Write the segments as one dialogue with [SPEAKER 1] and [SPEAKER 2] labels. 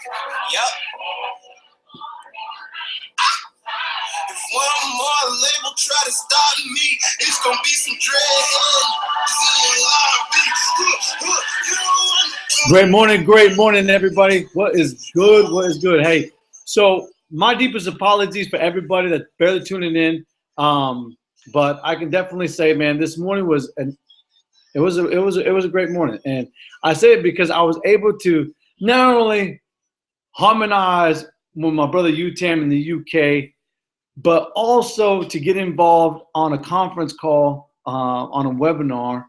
[SPEAKER 1] Yep. If one more label try to stop me, it's gonna be some dread. Great morning, everybody. What is good? What is good? Hey, so my deepest apologies for everybody that's barely tuning in. But I can definitely say, man, this morning was it was a great morning, and I say it because I was able to not only harmonize with my brother UTAM in the UK, but also to get involved on a conference call on a webinar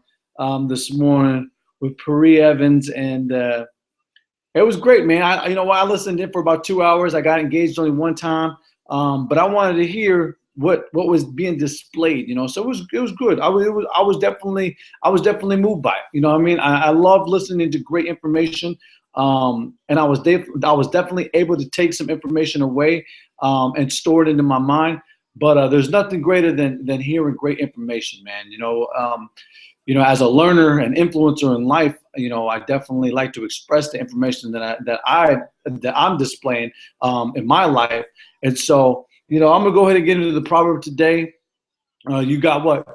[SPEAKER 1] this morning with Pari Evans, and it was great, man. I listened in for about 2 hours. I got engaged only one time, but I wanted to hear what was being displayed, so it was good. I was definitely moved by it. You know what I mean? I love listening to great information, and I was definitely able to take some information away and store it into my mind. But there's nothing greater than hearing great information, man. As a learner and influencer in life, I definitely like to express the information that I'm displaying in my life. And so, I'm gonna go ahead and get into the proverb today. You got what?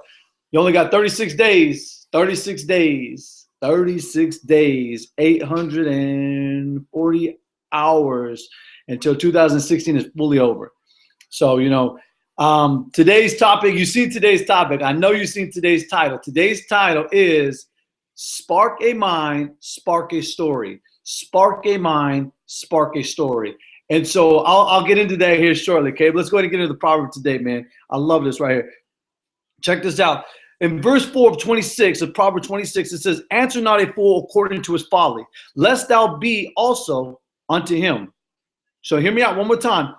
[SPEAKER 1] You only got 36 days, 840 hours until 2016 is fully over. So, today's topic, you see today's topic. I know you've seen today's title. Today's title is Spark a Mind, Spark a Story. Spark a Mind, Spark a Story. And so I'll get into that here shortly, okay? Let's go ahead and get into the proverb today, man. I love this right here. Check this out. In verse 4 of 26 of Proverbs 26, it says, answer not a fool according to his folly, lest thou be also unto him. So hear me out one more time.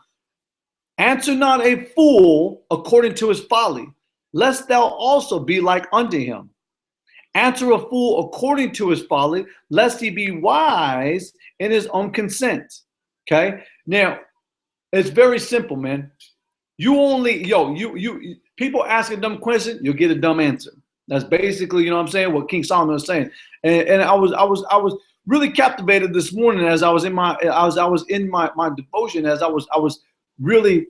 [SPEAKER 1] Answer not a fool according to his folly, lest thou also be like unto him. Answer a fool according to his folly, lest he be wise in his own consent. Okay? Now, it's very simple, man. People ask a dumb question, you'll get a dumb answer. That's basically, what I'm saying, what King Solomon was saying. And I was really captivated this morning as I was in my devotion, as I was really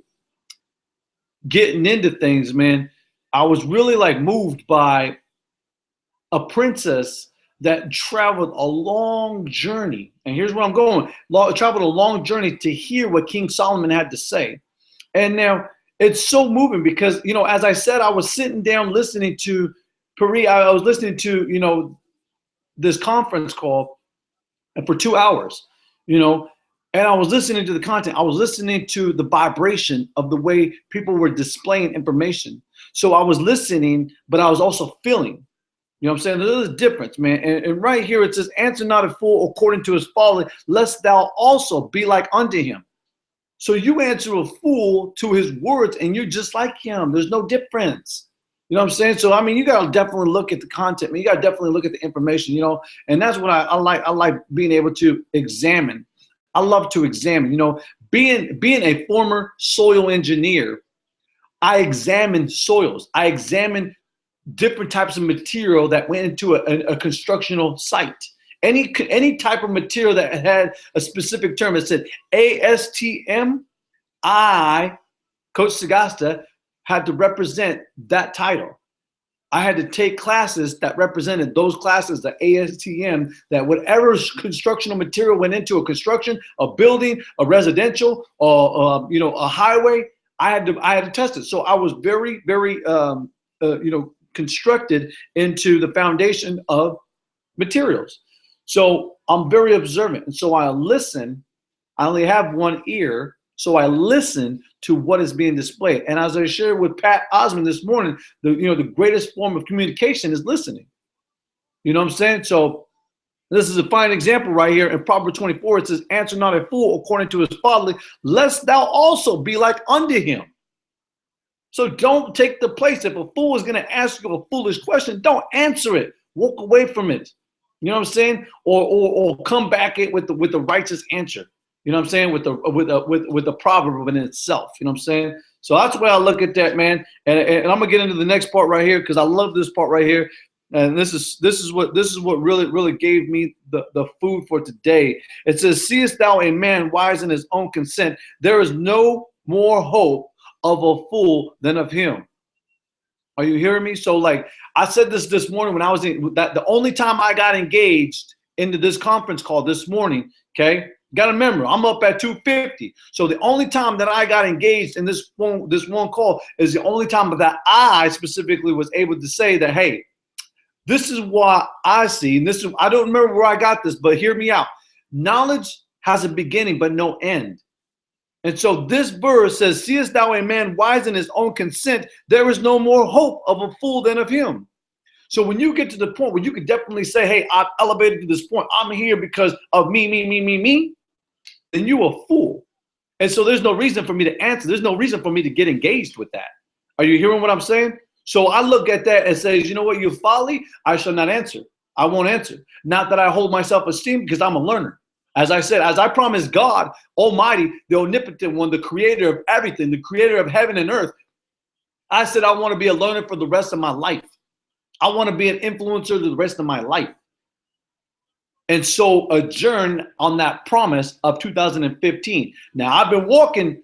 [SPEAKER 1] getting into things, man. I was really moved by a princess that traveled a long journey. And here's where I'm going. Traveled a long journey to hear what King Solomon had to say. And now it's so moving because, as I said, I was sitting down listening to Pari. I was listening to, this conference call and for 2 hours, and I was listening to the content. I was listening to the vibration of the way people were displaying information. So I was listening, but I was also feeling. You know what I'm saying? There's a difference, man. And right here it says, answer not a fool according to his folly, lest thou also be like unto him. So you answer a fool to his words and you're just like him. There's no difference. You know what I'm saying? So, you got to definitely look at the content. You got to definitely look at the information, and that's what I like. I like being able to examine. I love to examine, being a former soil engineer. I examine soils. I examine different types of material that went into a constructional site. Any type of material that had a specific term. It said ASTM. Coach Sagasta, had to represent that title. I had to take classes that represented those classes, the ASTM, that whatever constructional material went into a construction, a building, a residential, or a highway, I had to test it. So I was very, very, constructed into the foundation of materials. So I'm very observant. And so I listen. I only have one ear. So I listen to what is being displayed. And as I shared with Pat Osmond this morning, the greatest form of communication is listening. You know what I'm saying? So this is a fine example right here in Proverbs 24. It says, answer not a fool according to his folly, lest thou also be like unto him. So don't take the place. If a fool is going to ask you a foolish question, don't answer it. Walk away from it. You know what I'm saying? Or come back with the righteous answer. You know what I'm saying? With the proverb in itself. You know what I'm saying? So that's the way I look at that, man. And I'm gonna get into the next part right here because I love this part right here. And this is what really gave me the food for today. It says, "Seest thou a man wise in his own consent? There is no more hope of a fool than of him." Are you hearing me? So like I said this morning when I was in that, the only time I got engaged into this conference call this morning, okay? Got to remember, I'm up at 2:50. So the only time that I got engaged in this one call is the only time that I specifically was able to say that, hey, this is what I see, and this is, I don't remember where I got this, but hear me out. Knowledge has a beginning but no end. And so this verse says, "Seest thou a man wise in his own consent? There is no more hope of a fool than of him." So when you get to the point where you could definitely say, "Hey, I've elevated to this point. I'm here because of me," then you a fool. And so there's no reason for me to answer. There's no reason for me to get engaged with that. Are you hearing what I'm saying? So I look at that and say, you know what, you folly, I shall not answer. I won't answer. Not that I hold myself esteem, because I'm a learner. As I said, as I promised God Almighty, the omnipotent one, the creator of everything, the creator of heaven and earth, I said I want to be a learner for the rest of my life. I want to be an influencer the rest of my life. And so adjourn on that promise of 2015. Now I've been walking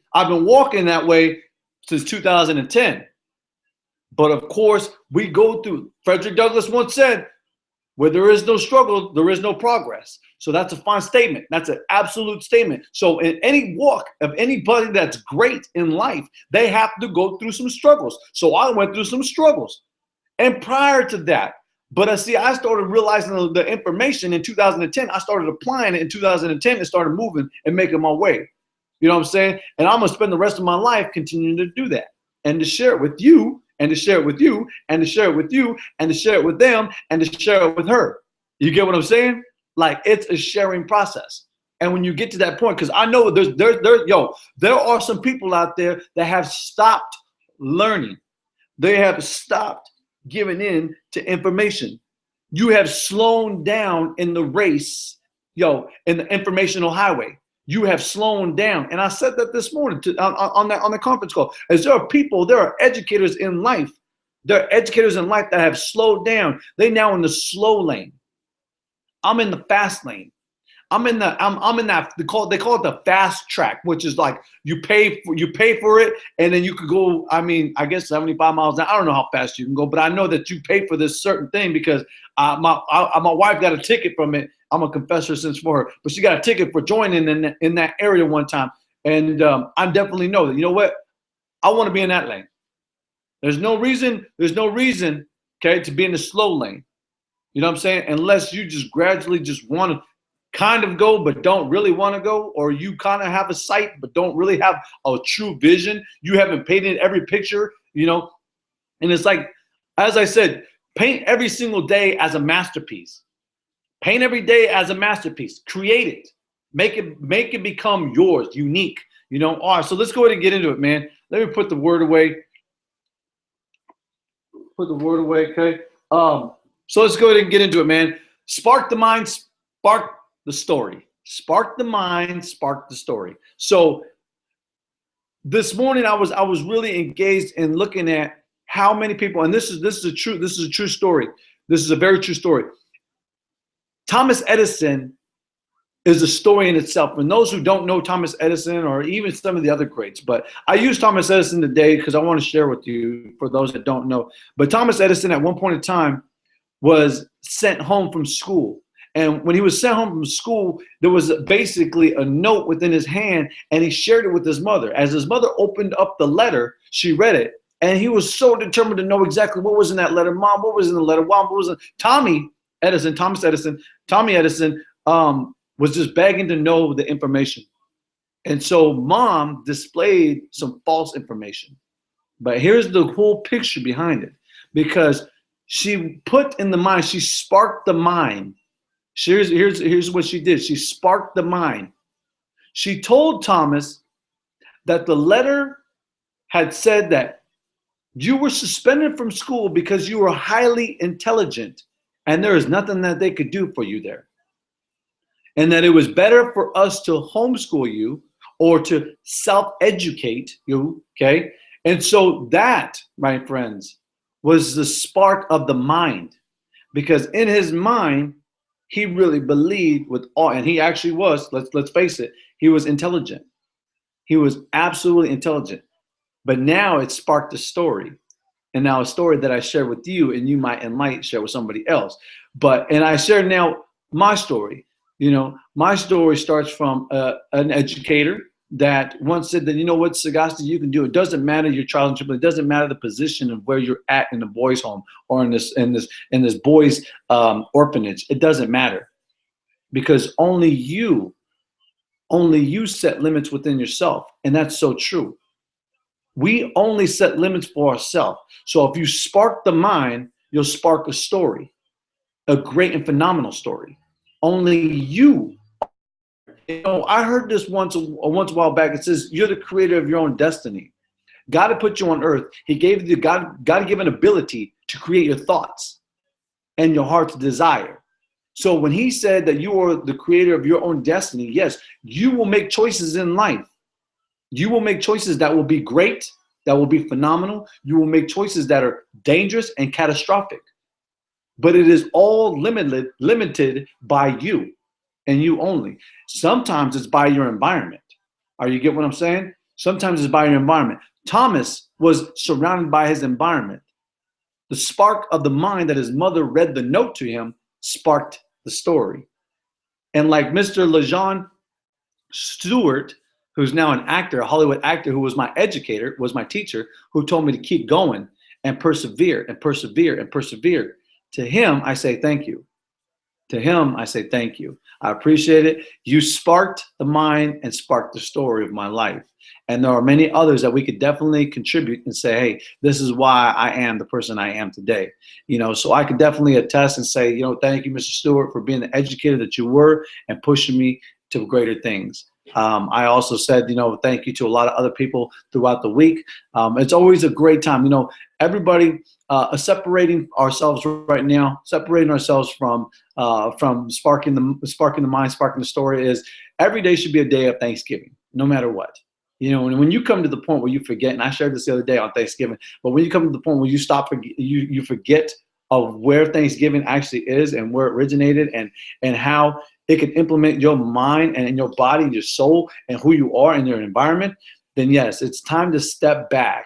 [SPEAKER 1] that way since 2010. But of course, we go through, Frederick Douglass once said, where there is no struggle, there is no progress. So that's a fine statement. That's an absolute statement. So in any walk of anybody that's great in life, they have to go through some struggles. So I went through some struggles. And prior to that, but I started realizing the information in 2010. I started applying it in 2010 and started moving and making my way. You know what I'm saying? And I'm going to spend the rest of my life continuing to do that and to share it with you, and to share it with you, and to share it with you, and to share it with them, and to share it with her. You get what I'm saying? Like, it's a sharing process. And when you get to that point, because I know there are some people out there that have stopped learning. They have stopped giving in to information. You have slowed down in the race, in the informational highway. You have slowed down. And I said that this morning on the conference call. As there are educators in life. There are educators in life that have slowed down. They now in the slow lane. I'm in the fast lane. I'm in that they call it the fast track, which is like you pay for it, and then you could go, I guess 75 miles an hour. I don't know how fast you can go, but I know that you pay for this certain thing because my wife got a ticket from it. I'm a confessor since for her, but she got a ticket for joining in that area one time. And I definitely know that, you know what? I want to be in that lane. There's no reason, okay, to be in the slow lane. You know what I'm saying? Unless you just gradually just want to kind of go, but don't really want to go, or you kind of have a sight, but don't really have a true vision. You haven't painted every picture, and it's like, as I said, paint every single day as a masterpiece. Paint every day as a masterpiece. Create it. Make it become yours, unique. All right, so let's go ahead and get into it, man. Let me put the word away. Okay? So let's go ahead and get into it, man. Spark the mind, spark the story. Spark the mind, spark the story. So this morning I was really engaged in looking at how many people, and this is a true story. This is a very true story. Thomas Edison is a story in itself. For those who don't know Thomas Edison, or even some of the other greats, but I use Thomas Edison today because I want to share with you for those that don't know. But Thomas Edison at one point in time was sent home from school. And when he was sent home from school, there was basically a note within his hand, and he shared it with his mother. As his mother opened up the letter, she read it, and he was so determined to know exactly what was in that letter. Mom, what was in the letter? Mom, what was in? Tommy Edison was just begging to know the information. And so mom displayed some false information. But here's the whole picture behind it, because she put in the mind, she sparked the mind. Here's what she did. She sparked the mind. She told Thomas that the letter had said that you were suspended from school because you were highly intelligent and there is nothing that they could do for you there. And that it was better for us to homeschool you or to self-educate you, okay? And so that, my friends, was the spark of the mind. because in his mind, he really believed with all, and he actually was, let's face it, he was intelligent. He was absolutely intelligent. But now it sparked a story. And now a story that I share with you, and you might share with somebody else. And I share now my story. My story starts from an educator that once said that, you know what, Sagasti, you can do it. It doesn't matter your child and tribulation. It doesn't matter the position of where you're at in the boys' home or in this boys' orphanage. It doesn't matter, because only you set limits within yourself, and that's so true. We only set limits for ourselves. So if you spark the mind, you'll spark a story, a great and phenomenal story. Only you. I heard this once a while back. It says you're the creator of your own destiny. God had put you on earth. He gave you God-given ability to create your thoughts and your heart's desire. So when he said that you are the creator of your own destiny, yes, you will make choices in life. You will make choices that will be great, that will be phenomenal. You will make choices that are dangerous and catastrophic. But it is all limited by you and you only. Sometimes it's by your environment. Are you get what I'm saying? Sometimes it's by your environment. Thomas was surrounded by his environment. The spark of the mind that his mother read the note to him sparked the story. And like Mr. LeJean Stewart, who's now an actor, a Hollywood actor, who was my educator, was my teacher, who told me to keep going and persevere and persevere and persevere. To him, I say thank you. To him, I say thank you. I appreciate it. You sparked the mind and sparked the story of my life. And there are many others that we could definitely contribute and say, hey, this is why I am the person I am today. So I could definitely attest and say, thank you, Mr. Stewart, for being the educator that you were and pushing me to greater things. I also said, thank you to a lot of other people throughout the week. It's always a great time. Everybody separating ourselves right now, separating ourselves from sparking the mind, sparking the story, is every day should be a day of Thanksgiving, no matter what. And when you come to the point where you forget, and I shared this the other day on Thanksgiving, but when you come to the point where you forget of where Thanksgiving actually is and where it originated and how it can implement your mind and in your body and your soul and who you are in your environment, then yes, it's time to step back.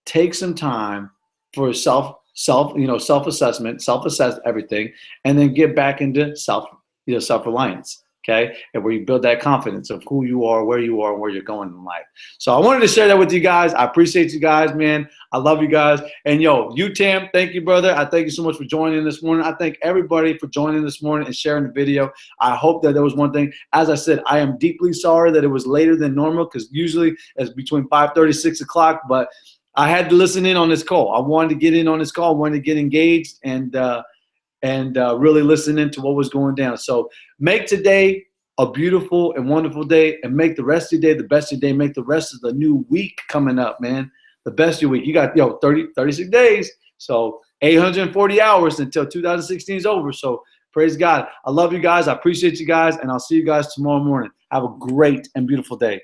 [SPEAKER 1] Take some time for self-assessment, self-assess everything, and then get back into self-reliance. Okay, and where you build that confidence of who you are, where you are, and where you're going in life. So I wanted to share that with you guys. I appreciate you guys, man. I love you guys. And Tam, thank you, brother. I thank you so much for joining this morning. I thank everybody for joining this morning and sharing the video. I hope that there was one thing. As I said, I am deeply sorry that it was later than normal, because usually it's between 5:30, 6 o'clock, but I had to listen in on this call. I wanted to get in on this call. I wanted to get engaged and really listen into what was going down. So make today a beautiful and wonderful day, and make the rest of your day the best of your day. Make the rest of the new week coming up, man, the best of your week. You got 36 days, so 840 hours until 2016 is over. So praise God. I love you guys. I appreciate you guys, and I'll see you guys tomorrow morning. Have a great and beautiful day.